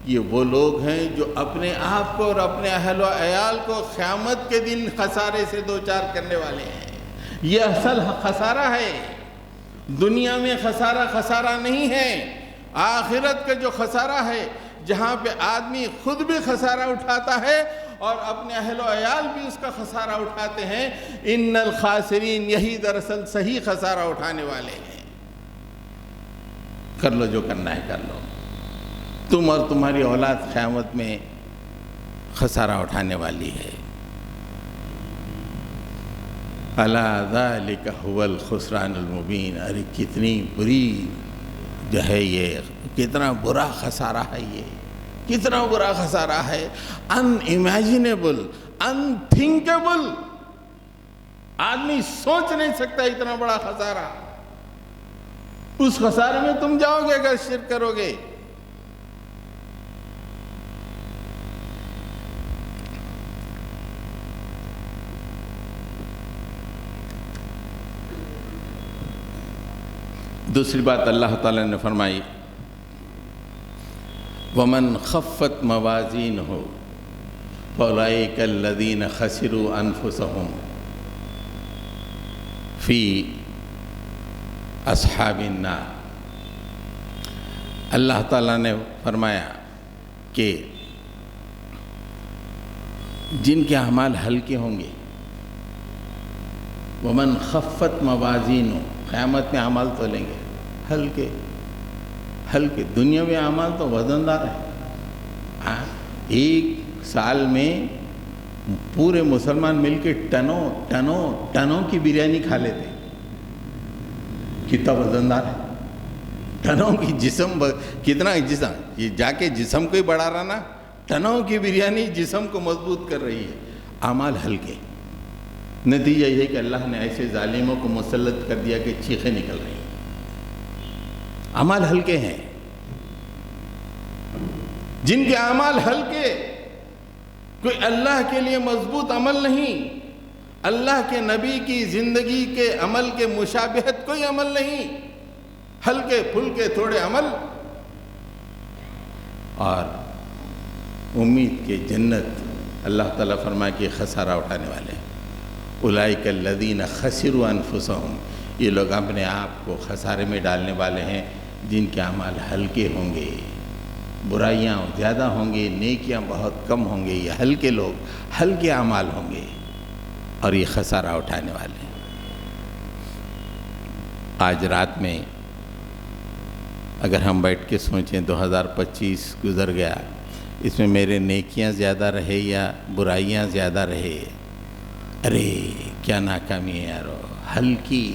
یہ وہ لوگ ہیں جو اپنے آپ کو اور اپنے اہل و عیال کو قیامت کے دن خسارے سے دوچار کرنے والے ہیں۔ یہ اصل خسارہ ہے۔ دنیا میں خسارہ نہیں ہے، آخرت کا جو خسارہ ہے، جہاں پہ آدمی خود بھی خسارہ اٹھاتا ہے اور اپنے اہل و عیال بھی اس کا خسارہ اٹھاتے ہیں۔ ان الخاسرین، یہی دراصل صحیح خسارہ اٹھانے والے ہیں۔ کر لو جو کرنا ہے کر لو، تم اور تمہاری اولاد قیامت میں خسارہ اٹھانے والی ہے۔ الا ذالک هو الخسران المبین۔ ارے کتنی بری جو ہے، یہ کتنا برا خسارہ ہے، یہ کتنا برا خسارہ ہے، ان امیجنیبل، ان تھنکیبل، آدمی سوچ نہیں سکتا اتنا بڑا خسارہ۔ اس خسارے میں تم جاؤ گے اگر شرک کرو گے۔ دوسری بات اللہ تعالیٰ نے فرمائی، وَمَنْ خَفَّتْ مَوَازِينُهُ فَأُولَئِكَ الَّذِينَ خَسِرُوا أَنفُسَهُمْ فِي أَصْحَابِ النَّارِ۔ اللہ تعالیٰ نے فرمایا کہ جن کے اعمال ہلکے ہوں گے، وَمَنْ خَفَّتْ مَوَازِينُهُ، قیامت میں اعمال تو لیں گے ہلکے ہلکے، دنیا میں اعمال تو وزندار ہیں۔ ایک سال میں پورے مسلمان مل کے ٹنوں کی بریانی کھا لیتے، کتنا وزندار ہے، ٹنوں کی جسم، کتنا جسم، یہ جا کے جسم کو ہی بڑھا رہا نا، ٹنوں کی بریانی جسم کو مضبوط کر رہی ہے، اعمال ہلکے، نتیجہ یہ ہے کہ اللہ نے ایسے ظالموں کو مسلط کر دیا کہ چیخیں نکل رہی ہیں، اعمال ہلکے ہیں۔ جن کے اعمال ہلکے، کوئی اللہ کے لیے مضبوط عمل نہیں، اللہ کے نبی کی زندگی کے عمل کے مشابہت کوئی عمل نہیں، ہلکے پھلکے تھوڑے عمل، اور امید کے جنت۔ اللہ تعالیٰ فرمائے کہ خسارہ اٹھانے والے اولئک الذین خسروا انفسہم، یہ لوگ اپنے آپ کو خسارے میں ڈالنے والے ہیں جن کے اعمال ہلکے ہوں گے، برائیاں زیادہ ہوں گی، نیکیاں بہت کم ہوں گے۔ یہ ہلکے لوگ، ہلکے اعمال ہوں گے اور یہ خسارہ اٹھانے والے ہیں۔ آج رات میں اگر ہم بیٹھ کے سوچیں 2025 گزر گیا، اس میں میرے نیکیاں زیادہ رہے یا برائیاں زیادہ رہے؟ ارے کیا ناکامی ہے یارو، ہلکی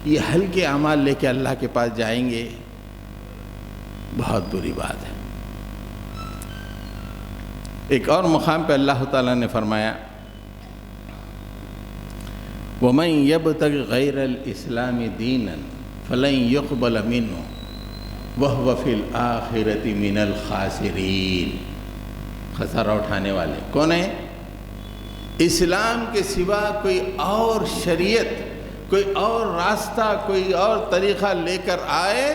یہ ہلکے اعمال لے کے اللہ کے پاس جائیں گے، بہت بری بات ہے۔ ایک اور مقام پہ اللہ تعالیٰ نے فرمایا وَمَن يَبْتَغِ غَيْرَ الْإِسْلَامِ دِينًا فَلَن يُقْبَلَ مِنْهُ وَهُوَ فِي الْآخِرَةِ مِنَ الْخَاسِرِينَ۔ خسارہ اٹھانے والے کون ہیں؟ اسلام کے سوا کوئی اور شریعت، کوئی اور راستہ، کوئی اور طریقہ لے کر آئے،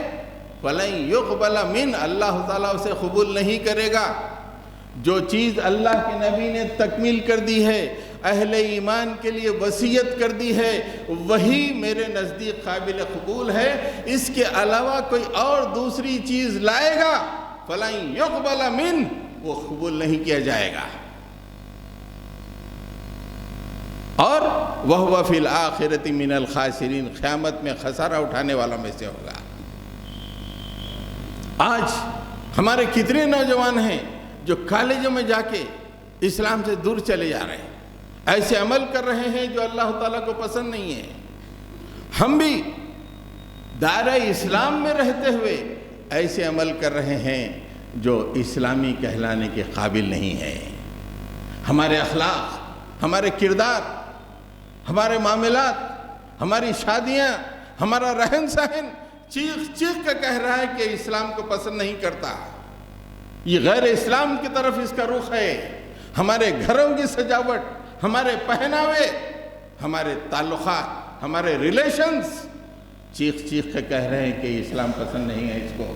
فَلَن يُقْبَلَ مِنْ، اللہ تعالیٰ اسے قبول نہیں کرے گا۔ جو چیز اللہ کے نبی نے تکمیل کر دی ہے، اہل ایمان کے لیے وصیت کر دی ہے، وہی میرے نزدیک قابل قبول ہے۔ اس کے علاوہ کوئی اور دوسری چیز لائے گا، فَلَن يُقْبَلَ مِنْ، وہ قبول نہیں کیا جائے گا، اور وَهُوَ فِي الْآخِرَةِ مِنَ الْخَاسِرِينَ، قیامت میں خسارہ اٹھانے والوں میں سے ہوگا۔ آج ہمارے کتنے نوجوان ہیں جو کالجوں میں جا کے اسلام سے دور چلے جا رہے ہیں، ایسے عمل کر رہے ہیں جو اللہ تعالیٰ کو پسند نہیں ہے۔ ہم بھی دائرہ اسلام میں رہتے ہوئے ایسے عمل کر رہے ہیں جو اسلامی کہلانے کے قابل نہیں ہے۔ ہمارے اخلاق، ہمارے کردار، ہمارے معاملات، ہماری شادیاں، ہمارا رہن سہن چیخ چیخ کر کہہ رہا ہے کہ اسلام کو پسند نہیں کرتا، یہ غیر اسلام کی طرف اس کا رخ ہے۔ ہمارے گھروں کی سجاوٹ، ہمارے پہناوے، ہمارے تعلقات، ہمارے ریلیشنز چیخ چیخ کر کہہ رہے ہیں کہ اسلام پسند نہیں ہے اس کو۔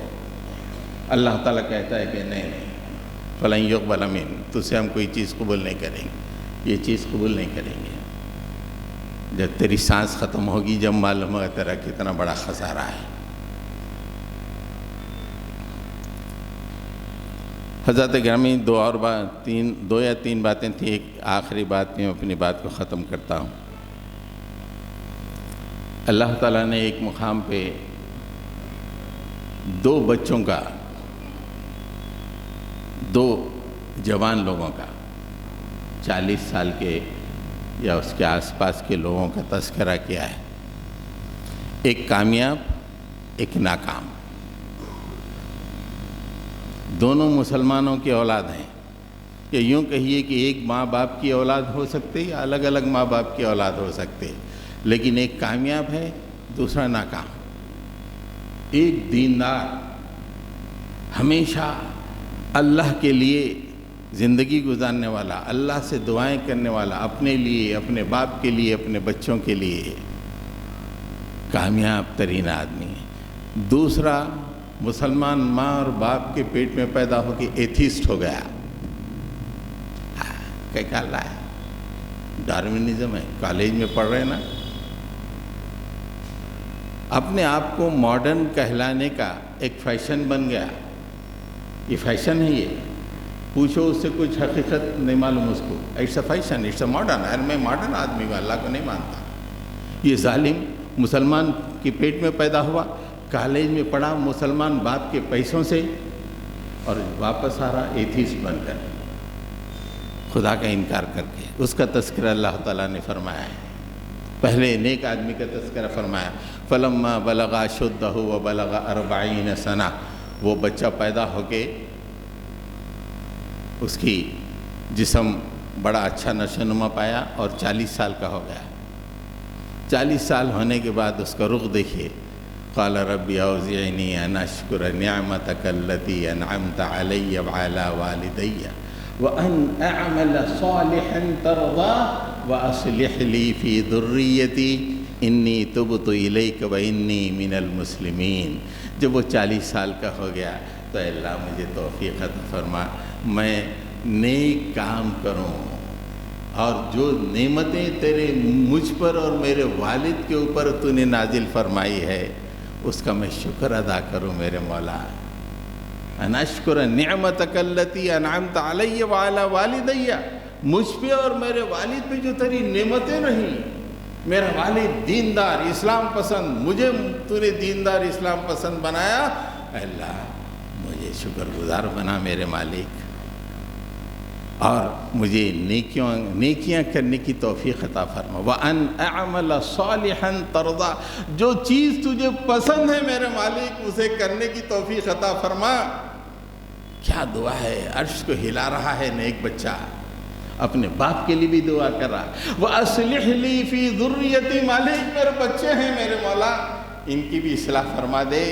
اللہ تعالیٰ کہتا ہے کہ نہیں، فَلَن يُقْبَلَ مِنْ، تجھ سے ہم کوئی چیز قبول نہیں کریں گے، یہ چیز قبول نہیں کریں گے۔ جب تیری سانس ختم ہوگی، جب معلوم ہوگا تیرا کتنا بڑا خسارہ ہے۔ حضرت گرامی، دو یا تین باتیں تھیں، ایک آخری بات میں اپنی بات کو ختم کرتا ہوں۔ اللہ تعالیٰ نے ایک مقام پہ دو بچوں کا، دو جوان لوگوں کا، 40 سال کے یا اس کے آس پاس کے لوگوں کا تذکرہ کیا ہے، ایک کامیاب، ایک ناکام۔ دونوں مسلمانوں کی اولاد ہیں، یا یوں کہیے کہ ایک ماں باپ کی اولاد ہو سکتے یا الگ الگ ماں باپ کی اولاد ہو سکتے، لیکن ایک کامیاب ہے، دوسرا ناکام۔ ایک دیندار، ہمیشہ اللہ کے لیے زندگی گزارنے والا، اللہ سے دعائیں کرنے والا، اپنے لیے، اپنے باپ کے لیے، اپنے بچوں کے لیے کامیاب ترین آدمی ہے۔ دوسرا مسلمان ماں اور باپ کے پیٹ میں پیدا ہو کے ایتھیسٹ ہو گیا۔ کیا اللہ ہے؟ ڈارونزم ہے، کالج میں پڑھ رہے نا، اپنے آپ کو ماڈرن کہلانے کا ایک فیشن بن گیا۔ یہ فیشن ہے، یہ پوچھو اس سے کچھ حقیقت نہیں معلوم اس کو۔ It's a fashion, it's a modern, یار میں ماڈرن آدمی ہوں، اللہ کو نہیں مانتا۔ یہ ظالم مسلمان کے پیٹ میں پیدا ہوا، کالج میں پڑھا مسلمان باپ کے پیسوں سے، اور واپس آ رہا ایتھیسٹ بن کر، خدا کا انکار کر کے۔ اس کا تذکرہ اللہ تعالیٰ نے فرمایا ہے۔ پہلے نیک آدمی کا تذکرہ فرمایا، فَلَمَّا بَلَغَ أَشُدَّهُ وَبَلَغَ 40 سَنَةً، وہ بچہ پیدا ہو کے اس کی جسم بڑا اچھا نشوونما پایا اور 40 سال کا ہو گیا۔ 40 سال ہونے کے بعد اس کا رخ دیکھیے، قال رب اوزعنی ان اشکر نعمتک التی انعمت علی وعلی والدی وان اعمل صالحا ترضاه واصلح لی فی ذریتی انی تبت الیک وانی من المسلمین۔ جب وہ 40 سال کا ہو گیا تو اللہ مجھے توفیق عطا فرما، میں نیک کام کروں اور جو نعمتیں تیرے مجھ پر اور میرے والد کے اوپر تو نے نازل فرمائی ہے اس کا میں شکر ادا کروں میرے مولا۔ ان اشکر نعمتک التی انعمت علی وعلی والدی، مجھ پہ اور میرے والد پہ جو تیری نعمتیں رہیں، میرا والد دیندار اسلام پسند، مجھے تو نے دیندار اسلام پسند بنایا، اللہ مجھے شکر گزار بنا میرے مالک، اور مجھے نیکیاں کرنے کی توفیق عطا فرما۔ وَأَنْ أَعْمَلَ صَالِحًا تَرْضَى، جو چیز تجھے پسند ہے میرے مالک اسے کرنے کی توفیق عطا فرما۔ کیا دعا ہے، عرش کو ہلا رہا ہے نیک بچہ، اپنے باپ کے لیے بھی دعا کر رہا۔ وَأَصْلِحْ لِي فِي ذُرِّيَّتِي، مالک میرے بچے ہیں میرے مولا، ان کی بھی اصلاح فرما دے،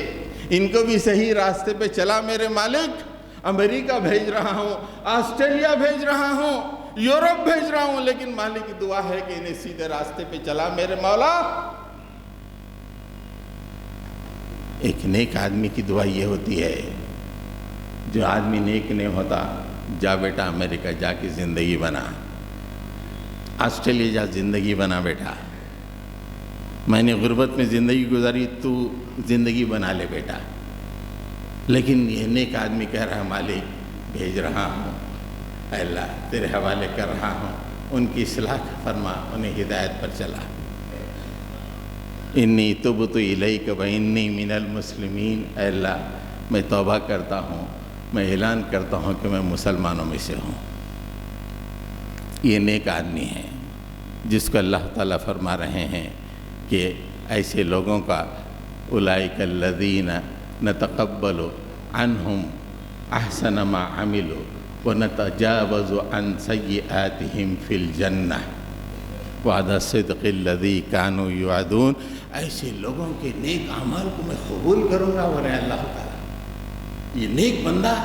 ان کو بھی صحیح راستے پہ چلا میرے مالک۔ امریکہ بھیج رہا ہوں، آسٹریلیا بھیج رہا ہوں، یورپ بھیج رہا ہوں، لیکن مالک کی دعا ہے کہ انہیں سیدھے راستے پہ چلا میرے مولا۔ ایک نیک آدمی کی دعا یہ ہوتی ہے، جو آدمی نیک نہیں ہوتا، جا بیٹا امریکہ جا کے زندگی بنا، آسٹریلیا جا زندگی بنا بیٹا، میں نے غربت میں زندگی گزاری، تو زندگی بنا لے بیٹا۔ لیکن یہ نیک آدمی کہہ رہا ہے مالک بھیج رہا ہوں، اے اللہ تیرے حوالے کر رہا ہوں، ان کی اصلاح فرما، انہیں ہدایت پر چلا۔ انی تبت الیک وانی من المسلمین، اے اللہ میں توبہ کرتا ہوں، میں اعلان کرتا ہوں کہ میں مسلمانوں میں سے ہوں۔ یہ نیک آدمی ہے جس کو اللہ تعالیٰ فرما رہے ہیں کہ ایسے لوگوں کا اولئک الذین نتقبل عنہم احسن ما عملوا ونتجاوز عن سیئاتہم فی الجنہ وعد الصدق الذی کانوا یوعدون۔ ایسے لوگوں کے نیک اعمال کو میں قبول کروں گا، اور اللہ تعالیٰ یہ نیک بندہ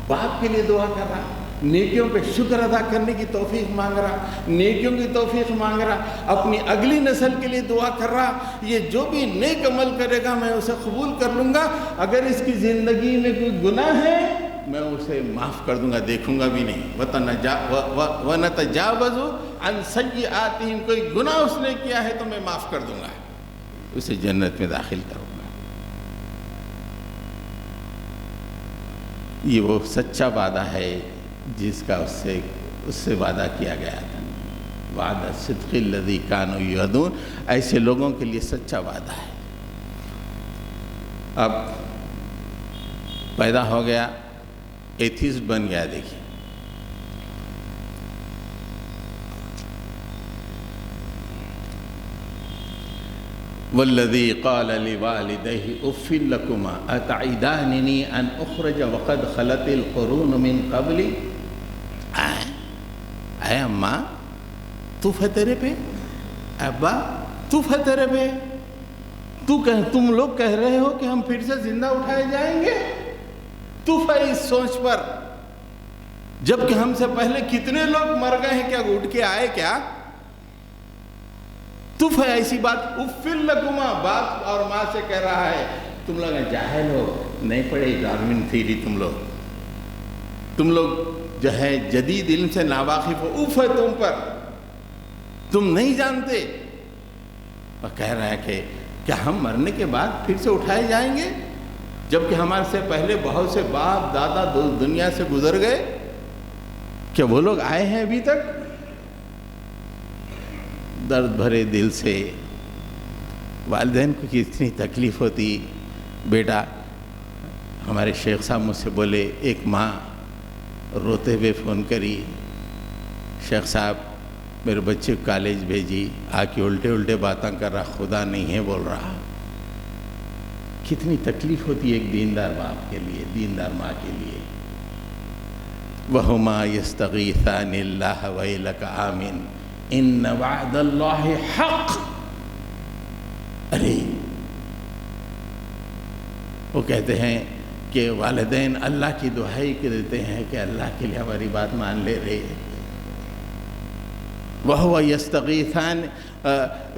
باپ کے لیے دعا کر رہا، نیکیوں پہ شکر ادا کرنے کی توفیق مانگ رہا، نیکیوں کی توفیق مانگ رہا، اپنی اگلی نسل کے لیے دعا کر رہا، یہ جو بھی نیک عمل کرے گا میں اسے قبول کر لوں گا، اگر اس کی زندگی میں کوئی گناہ ہے میں اسے معاف کر دوں گا، دیکھوں گا بھی نہیں۔ وَنَتَجَاوَزُ عَنْ سَيِّئَاتِهِمْ، کوئی گناہ اس نے کیا ہے تو میں معاف کر دوں گا، اسے جنت میں داخل کروں گا۔ یہ وہ سچا وعدہ ہے جس کا اس سے وعدہ کیا گیا تھا، وعدہ صدق الذی کانوا یوعدون، ایسے لوگوں کے لیے سچا وعدہ ہے۔ اب پیدا ہو گیا، ایتھیسٹ بن گیا، دیکھیے والذی قال لوالدیہ اف لکما اتعداننی ان اخرج وقد خلت القرون من قبلی، اے اماں توف ہے تیرے پہ، ابا توف ہے تیرے پہ، تم لوگ کہہ رہے ہو کہ ہم پھر سے زندہ اٹھائے جائیں گے، توف ہے اس سوچ پر، جبکہ ہم سے پہلے کتنے لوگ مر گئے ہیں، کیا اٹھ کے آئے کیا؟ توف ہے ایسی بات، افل لکما، باپ اور ماں سے کہہ رہا ہے، تم لوگ جاہل ہو، نہیں پڑھے ڈارون تھیوری، تم لوگ جو ہے جدید علم سے ناواقف ہو، اف ہے تم پر، تم نہیں جانتے۔ اور کہہ رہا ہے کہ کیا ہم مرنے کے بعد پھر سے اٹھائے جائیں گے، جبکہ ہمارے سے پہلے بہت سے باپ دادا دنیا سے گزر گئے، کیا وہ لوگ آئے ہیں ابھی تک؟ درد بھرے دل سے والدین کو کتنی تکلیف ہوتی۔ بیٹا ہمارے شیخ صاحب مجھ سے بولے، ایک ماں روتے ہوئے فون کری، شیخ صاحب میرے بچے کو کالج بھیجی، آ کے الٹے باتیں کر رہا، خدا نہیں ہے بول رہا۔ کتنی تکلیف ہوتی ہے ایک دیندار باپ کے لیے، دیندار ماں کے لیے۔ وہما یستغیثان اللہ ویلک آمن ان وعد اللہ حق. ارے وہ کہتے ہیں کہ والدین اللہ کی دعائی کے دیتے ہیں کہ اللہ کے لیے ہماری بات مان لے رہے. وَهُوَ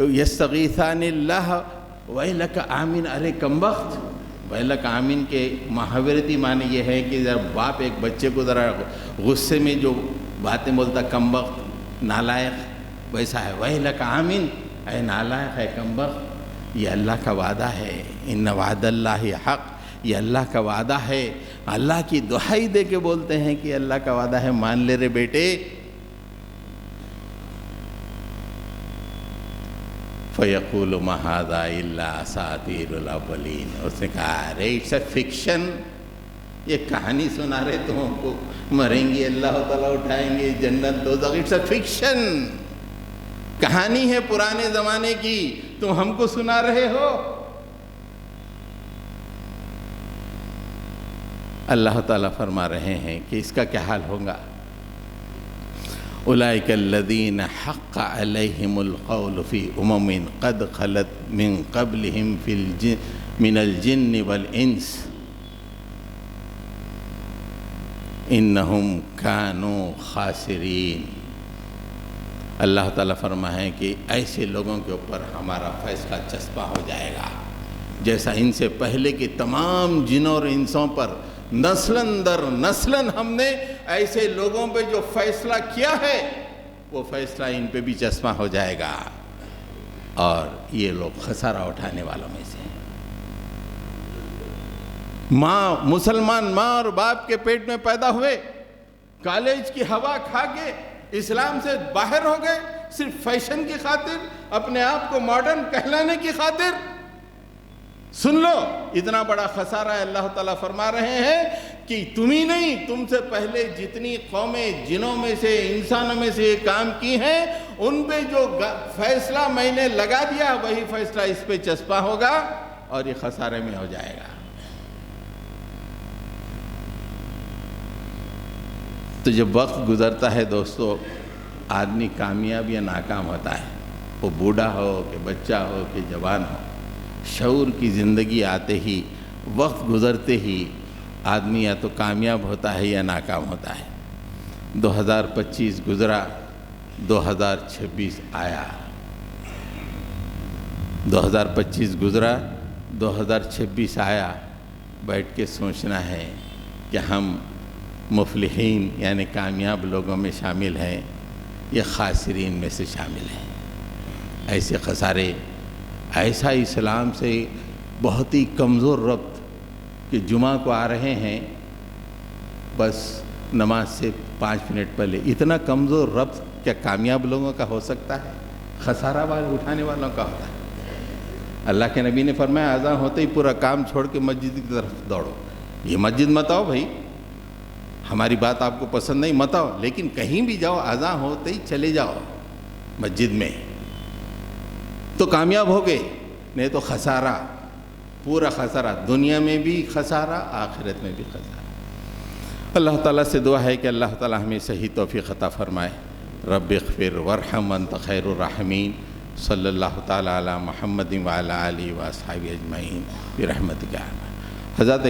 يَسْتَغِيثَانِ اللَّهَ وَيْلَكَ آمِن. ارے کمبخت. وَيْلَكَ آمِن کے محاورتی معنی یہ ہے کہ ذرا باپ ایک بچے کو ذرا غصے میں جو باتیں بولتا کمبخت نالائق ویسا ہے. وَيْلَكَ آمِن اے نالائق ہے کمبخت. یہ اللہ کا وعدہ ہے. ان وعد اللہ حق. یہ اللہ کا وعدہ ہے. اللہ کی دہائی دے کے بولتے ہیں کہ اللہ کا وعدہ ہے مان لے رے بیٹے. فَيَقُولُ مَا هَذَا إِلَّا أَسَاطِيرُ الْأَوَّلِينَ. اس نے کہا ارے اٹس اے فکشن. یہ کہانی سنا رہے تم ہم کو مریں گے اللہ تعالیٰ اٹھائیں گے جنت دوزخ. It's a fiction. کہانی ہے پرانے زمانے کی تم ہم کو سنا رہے ہو. اللہ تعالیٰ فرما رہے ہیں کہ اس کا کیا حال ہوگا. اولئک الذین حق علیہم القول فی امم قد خلت من قبلہم من الجن والانس انہم کانوا خاسرین. اللہ تعالیٰ فرمائے ہیں کہ ایسے لوگوں کے اوپر ہمارا فیصلہ چسپاں ہو جائے گا جیسا ان سے پہلے کے تمام جنوں اور انسوں پر نسلاً در نسلاً ہم نے ایسے لوگوں پہ جو فیصلہ کیا ہے وہ فیصلہ ان پہ بھی چسپاں ہو جائے گا. اور یہ لوگ خسارہ اٹھانے والوں میں سے ہیں. مسلمان ماں اور باپ کے پیٹ میں پیدا ہوئے, کالج کی ہوا کھا کے اسلام سے باہر ہو گئے صرف فیشن کی خاطر, اپنے آپ کو ماڈرن کہلانے کی خاطر. سن لو اتنا بڑا خسارہ ہے. اللہ تعالیٰ فرما رہے ہیں کہ تم ہی نہیں, تم سے پہلے جتنی قومیں جنوں میں سے انسانوں میں سے یہ کام کی ہیں ان پہ جو فیصلہ میں نے لگا دیا وہی فیصلہ اس پہ چسپاں ہوگا اور یہ خسارے میں ہو جائے گا. تو جب وقت گزرتا ہے دوستو آدمی کامیاب یا ناکام ہوتا ہے. وہ بوڑھا ہو کہ بچہ ہو کہ جوان ہو, شعور کی زندگی آتے ہی وقت گزرتے ہی آدمی یا تو کامیاب ہوتا ہے یا ناکام ہوتا ہے. 2025 گزرا, 2026 آیا. 2025 گزرا, 2026 آیا. بیٹھ کے سوچنا ہے کہ ہم مفلحین یعنی کامیاب لوگوں میں شامل ہیں یا خاسرین میں سے شامل ہیں. ایسے خسارے, ایسا اسلام سے بہت ہی کمزور ربط کہ جمعہ کو آ رہے ہیں بس نماز سے 5 منٹ پہلے. اتنا کمزور ربط کیا کامیاب لوگوں کا ہو سکتا ہے؟ خسارہ اٹھانے والوں کا ہوتا ہے. اللہ کے نبی نے فرمایا اذان ہوتے ہی پورا کام چھوڑ کے مسجد کی طرف دوڑو. یہ مسجد مت آؤ بھائی, ہماری بات آپ کو پسند نہیں مت آؤ, لیکن کہیں بھی جاؤ اذان ہوتے ہی چلے جاؤ مسجد میں تو کامیاب ہو گئے. نہیں تو خسارہ, پورا خسارہ, دنیا میں بھی خسارہ آخرت میں بھی خسارہ. اللہ تعالیٰ سے دعا ہے کہ اللہ تعالیٰ ہمیں صحیح توفیق عطا فرمائے. رب اغفر وارحم انت خیر الراحمین. صلی اللہ تعالیٰ علی محمد وعلی آلہ واصحابہ اجمعین برحمتک. حضرت